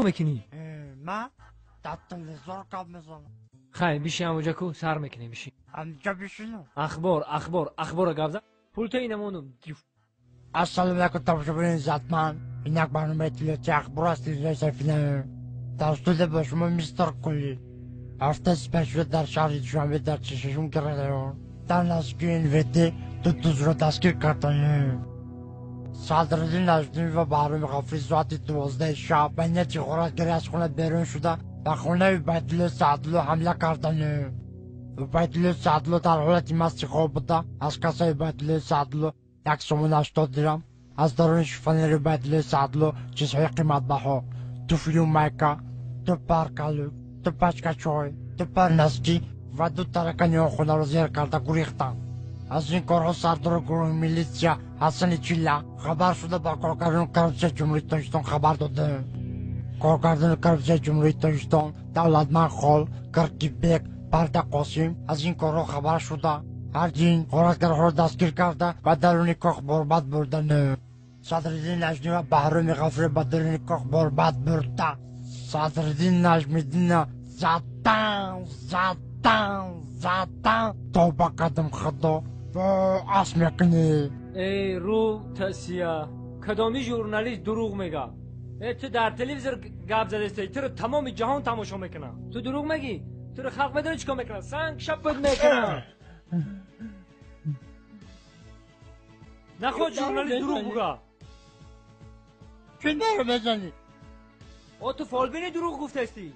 میکنی؟ من در تلویزیون کار میزنم. خیلی بیشی همونجا کو سر میکنی بیشی. همونجا بشینم. اخبار گابزا. پول تو اینمونو. السلام علیکم تماشاگران عزتمند. اینک برنامه تلویزیون اخبار است تلویزیون فیلم. توسط به شما میستر کلی. هفته سپشل در شهر دوشنبه در چششون کرده. در نزدیکی NVT دو دوست را دستگیر کردند. صدراعظم نجمی و بهرام غفوری ساعت 12 شب به نیت غارتگری از خانه بیرون شده و خانه عبیدالله سعدالله حمله کردند. عبیدالله سعدالله در حالت مست خواب بوده. از کاسه عبیدالله سعدالله 180 درم، از درون شیفانیر عبیدالله سعدالله چیزهای قیمت بها، دو فیلم میکا، دو پرکالو، دو پچکه چای، دو پرنسکی و دو ترکانی خانه را زیر کرده گریختند. از این کارها سردار گروه میلیسیا حسن چیلا خبر شده با کارگردان کرپسی جمهوری تاجیکستان خبر داده. کارگردان کرپسی جمهوری تاجیکستان دولتمند خال کرکیبک برده قاسم از این کارها خبر شده. هرچین غارتگرها را دستگیر کرده و درون کاخ برباد بردن. صدراعظم نجمی و بهرام غفوری به درون کاخ برباد برده. صدراعظم نجمیدین زدن توبه کردم خدا و اسم میکنی. ای رو تسیا کدامی ژورنالیست دروغ میگه؟ تو در تلویزیون گپ زده استی تو رو تمام جهان تماشا میکنه. تو دروغ میگی؟ تو رو خلق بدونه چیکار میکنه؟ سنگ شب بود میکنه. نخود ژورنالیست دروغ بگه. چه داره بزنی؟ تو فالبینی دروغ گفته استی.